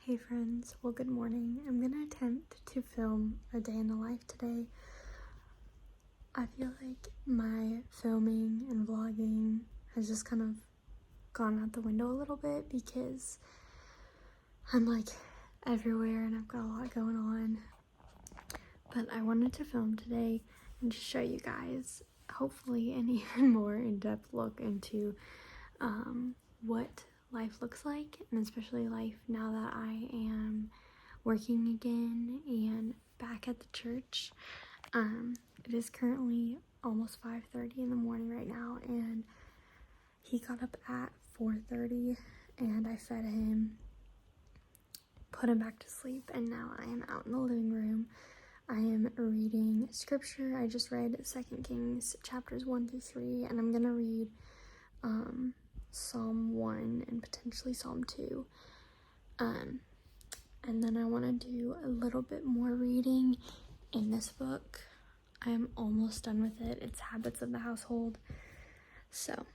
Hey friends, well good morning. I'm gonna attempt to film a day in the life today. I feel like my filming and vlogging has just kind of gone out the window a little bit because I'm like everywhere and I've got a lot going on. But I wanted to film today and just show you guys hopefully an even more in-depth look into what life looks like, and especially life now that I am working again and back at the church. It is currently almost 5:30 in the morning right now, and he got up at 4:30 and I fed him, put him back to sleep, and now I am out in the living room. I am reading scripture. I just read 2 Kings chapters 1 through 3, and I'm gonna read Psalm 1 and potentially Psalm 2. And then I want to do a little bit more reading in this book. I am almost done with it. It's Habits of the Household. So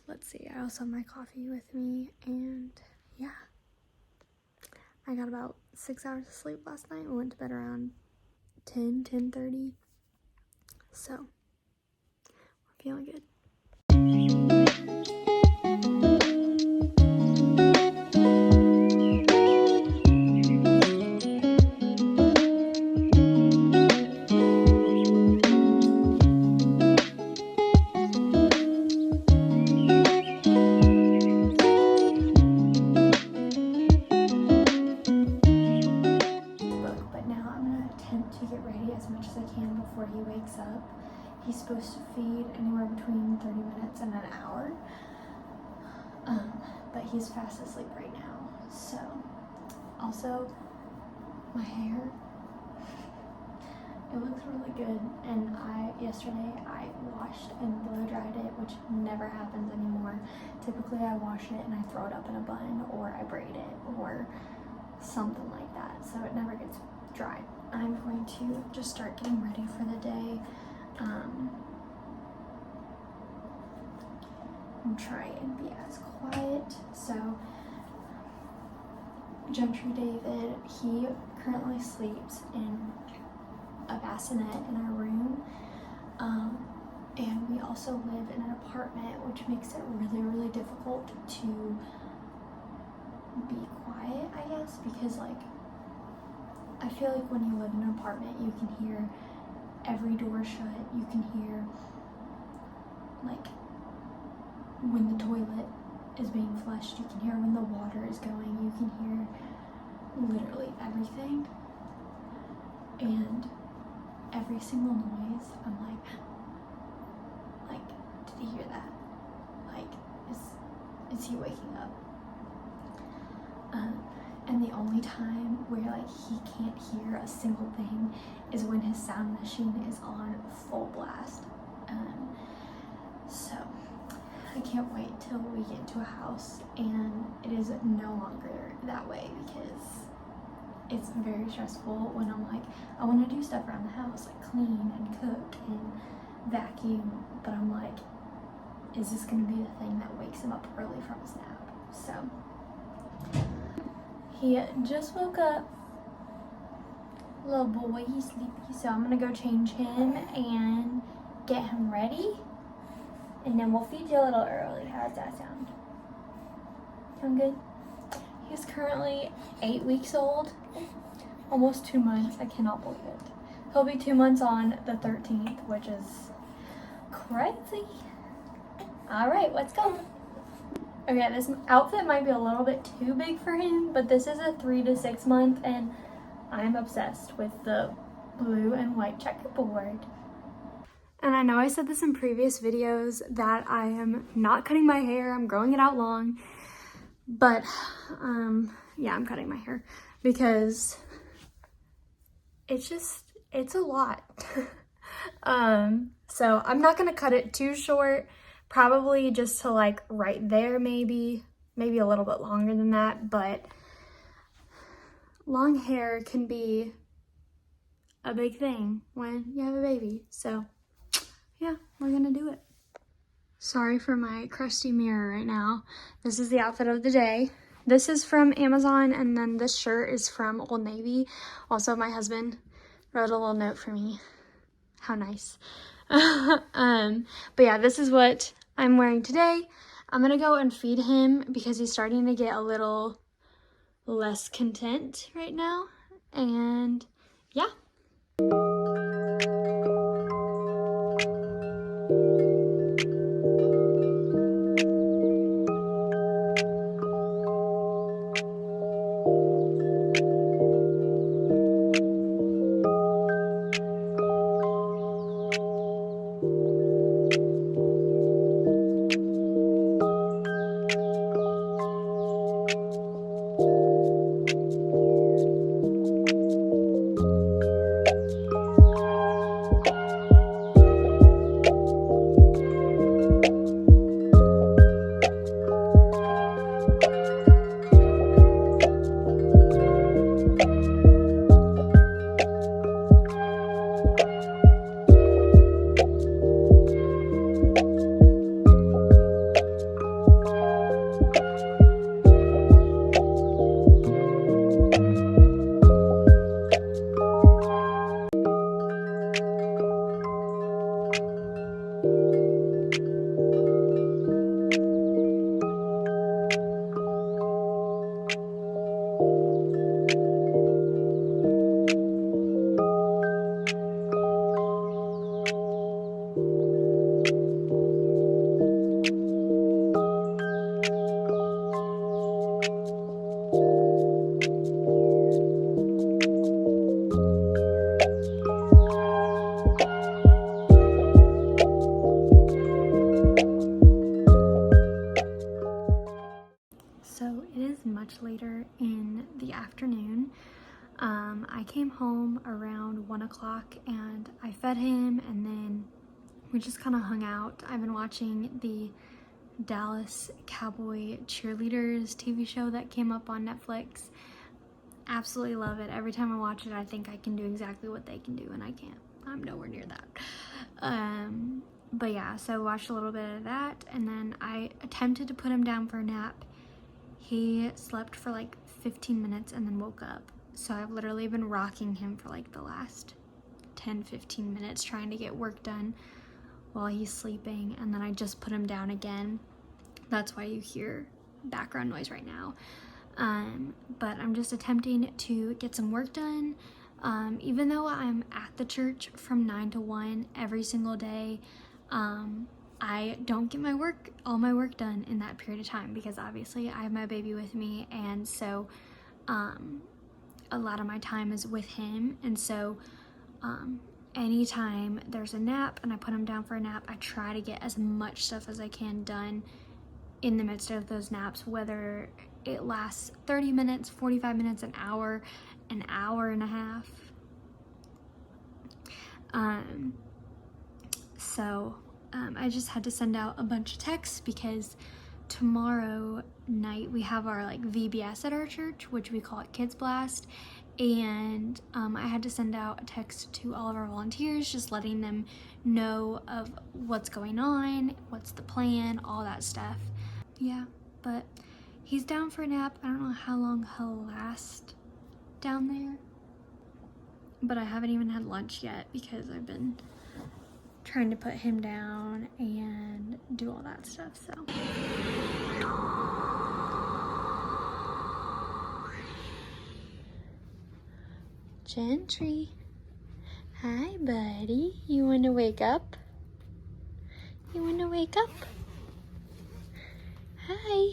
let's see. I also have my coffee with me, and yeah. I got about 6 hours of sleep last night. We went to bed around 10:30. So we're feeling good. To get ready as much as I can before he wakes up. He's supposed to feed anywhere between 30 minutes and an hour, but he's fast asleep right now. So also my hair, it looks really good, and yesterday I washed and blow dried it, which never happens anymore. Typically I wash it and I throw it up in a bun, or I braid it, or something like that, so it never gets dry. I'm going to just start getting ready for the day. And try and be as quiet. So Gentry David, he currently sleeps in a bassinet in our room, and we also live in an apartment, which makes it really difficult to be quiet, I guess, because like I feel like when you live in an apartment, you can hear every door shut. You can hear, like, when the toilet is being flushed. You can hear when the water is going. You can hear literally everything. And every single noise, I'm like, did he hear that? Like, is he waking up? And the only time where like he can't hear a single thing is when his sound machine is on full blast. So I can't wait till we get into a house and it is no longer that way, because it's very stressful when I'm like, I want to do stuff around the house, like clean and cook and vacuum, but I'm like, is this going to be the thing that wakes him up early from his nap? So he just woke up, little boy, he's sleepy, so I'm gonna go change him and get him ready, and then we'll feed you a little early. How does that sound? Sound good? He's currently 8 weeks old, almost 2 months. I cannot believe it. He'll be 2 months on the 13th, which is crazy. All right, let's go. Okay, this outfit might be a little bit too big for him, but this is a 3 to 6 month, and I'm obsessed with the blue and white checkerboard. And I know I said this in previous videos that I am not cutting my hair, I'm growing it out long, but yeah, I'm cutting my hair because it's a lot. So I'm not gonna cut it too short. Probably just to like right there, maybe a little bit longer than that, but long hair can be a big thing when you have a baby. So yeah, we're gonna do it. Sorry for my crusty mirror right now. This is the outfit of the day. This is from Amazon, and then this shirt is from Old Navy. Also, my husband wrote a little note for me. How nice. But yeah, this is what I'm wearing today. I'm gonna go and feed him because he's starting to get a little less content right now. And yeah. So it is much later in the afternoon. I came home around 1 o'clock and I fed him, and then we just kind of hung out. I've been watching the Dallas Cowboy Cheerleaders TV show that came up on Netflix. Absolutely love it. Every time I watch it, I think I can do exactly what they can do, and I can't. I'm nowhere near that. But yeah, so I watched a little bit of that, and then I attempted to put him down for a nap. He slept for like 15 minutes and then woke up. So I've literally been rocking him for like the last 10-15 minutes trying to get work done while he's sleeping, and then I just put him down again. That's why you hear background noise right now. But I'm just attempting to get some work done. Even though I'm at the church from 9 to 1 every single day, I don't get all my work done in that period of time because obviously I have my baby with me, and so a lot of my time is with him. And so anytime there's a nap and I put him down for a nap, I try to get as much stuff as I can done in the midst of those naps, whether it lasts 30 minutes, 45 minutes, an hour and a half. I just had to send out a bunch of texts because tomorrow night we have our like VBS at our church, which we call it Kids Blast, and I had to send out a text to all of our volunteers just letting them know of what's going on, what's the plan, all that stuff. Yeah, but he's down for a nap. I don't know how long he'll last down there, but I haven't even had lunch yet because I've been trying to put him down and do all that stuff. So Gentry, hi buddy, you want to wake up? You want to wake up? Hi,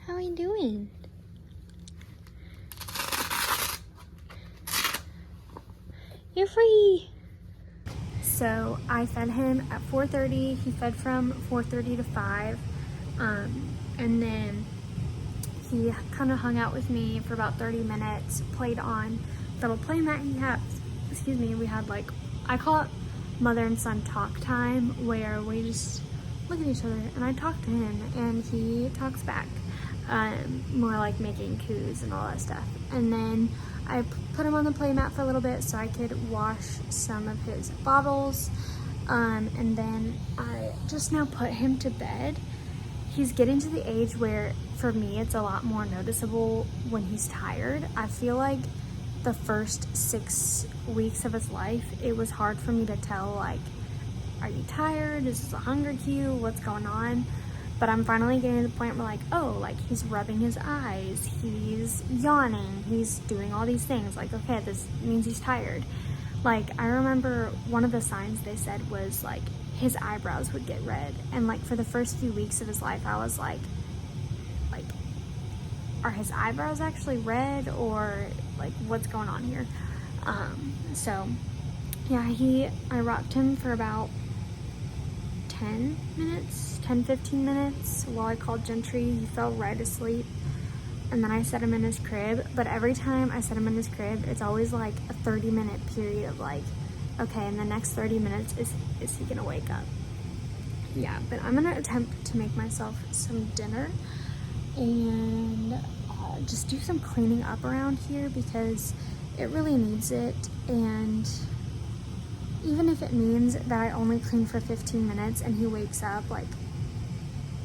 how are you doing? You're free. So I fed him at 4:30. He fed from 4:30 to 5. And then he kind of hung out with me for about 30 minutes, played on the little play mat he has. We had like, I call it mother and son talk time, where we just look at each other and I talk to him and he talks back. More like making coos and all that stuff. And then I put him on the play mat for a little bit so I could wash some of his bottles. And then I just now put him to bed. He's getting to the age where for me, it's a lot more noticeable when he's tired. I feel like the first 6 weeks of his life, it was hard for me to tell, like, are you tired? Is this a hunger cue? What's going on? But I'm finally getting to the point where, like, oh, like, he's rubbing his eyes, he's yawning, he's doing all these things. Like, okay, this means he's tired. Like, I remember one of the signs they said was, like, his eyebrows would get red. And, like, for the first few weeks of his life, I was like, are his eyebrows actually red, or, like, what's going on here? So, yeah, I rocked him for about 10 minutes, 10-15 minutes while I called Gentry. He fell right asleep, and then I set him in his crib. But every time I set him in his crib, it's always like a 30-minute period of like, okay, in the next 30 minutes, is he gonna wake up? Yeah, but I'm gonna attempt to make myself some dinner and just do some cleaning up around here because it really needs it. And even if it means that I only clean for 15 minutes and he wakes up, like,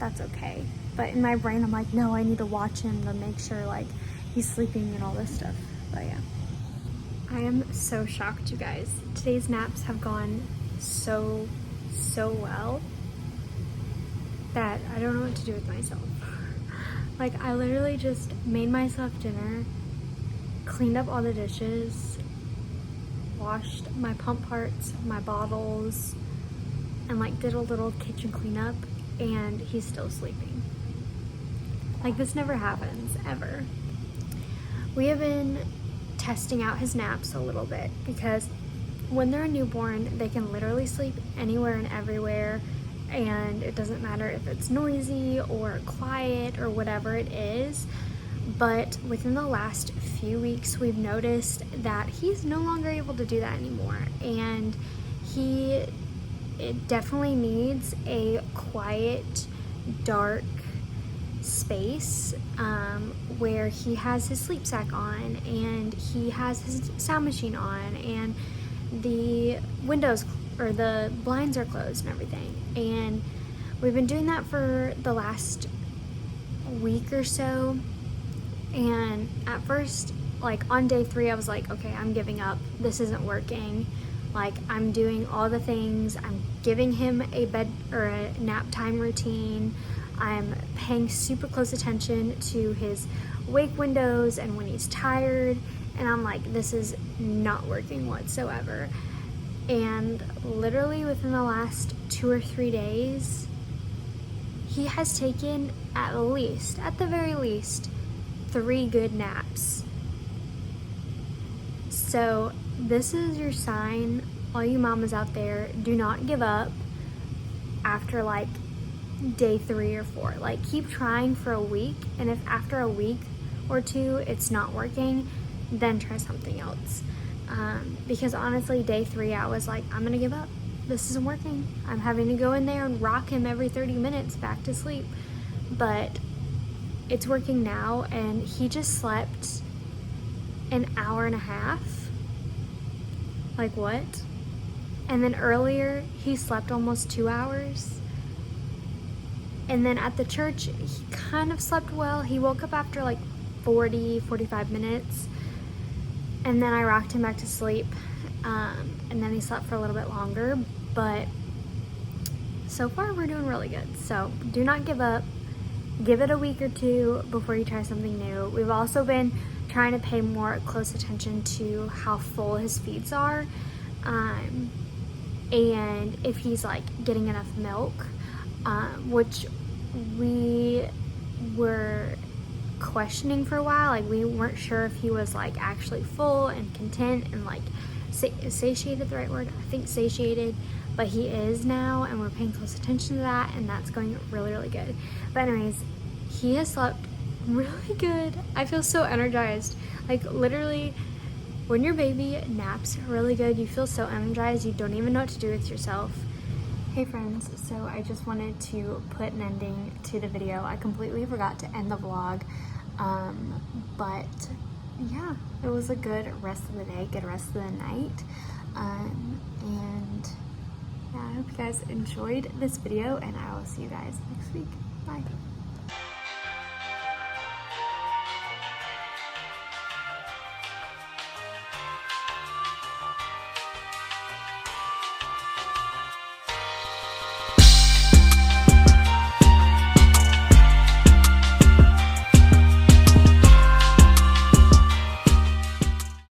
that's okay. But in my brain, I'm like, no, I need to watch him to make sure, like, he's sleeping and all this stuff. But yeah. I am so shocked, you guys. Today's naps have gone so well that I don't know what to do with myself. Like, I literally just made myself dinner, cleaned up all the dishes, washed my pump parts, my bottles, and like did a little kitchen cleanup, and he's still sleeping. Like, this never happens, ever. We have been testing out his naps a little bit because when they're a newborn, they can literally sleep anywhere and everywhere, and it doesn't matter if it's noisy or quiet or whatever it is. But within the last few weeks, we've noticed that he's no longer able to do that anymore, and it definitely needs a quiet, dark space where he has his sleep sack on and he has his sound machine on and the windows or the blinds are closed and everything. And we've been doing that for the last week or so. And at first, like on day 3, I was like, okay, I'm giving up. This isn't working. Like, I'm doing all the things. I'm giving him a bed or a nap time routine. I'm paying super close attention to his wake windows and when he's tired. And I'm like, this is not working whatsoever. And literally within the last 2 or 3 days, he has taken at the very least, 3 good naps. So this is your sign, all you mamas out there, do not give up after like day 3 or 4. Like, keep trying for a week, and if after a week or 2 it's not working, then try something else. Because honestly, day 3 I was like, I'm gonna give up. This isn't working. I'm having to go in there and rock him every 30 minutes back to sleep. But it's working now, and he just slept an hour and a half. Like, what? And then earlier he slept almost 2 hours. And then at the church, he kind of slept well. He woke up after like 45 minutes. And then I rocked him back to sleep. And then he slept for a little bit longer. But so far, we're doing really good. So do not give up. Give it a week or 2 before you try something new. We've also been trying to pay more close attention to how full his feeds are. And if he's like getting enough milk. Which we were questioning for a while. Like, we weren't sure if he was like actually full and content and like satiated, the right word, I think satiated, but he is now, and we're paying close attention to that, and that's going really good. But anyways, he has slept really good. I feel so energized. Like, literally, when your baby naps really good, you feel so energized, you don't even know what to do with yourself. Hey friends, so I just wanted to put an ending to the video. I completely forgot to end the vlog, but yeah, it was a good rest of the day, good rest of the night, and yeah, I hope you guys enjoyed this video, and I will see you guys next week. Bye.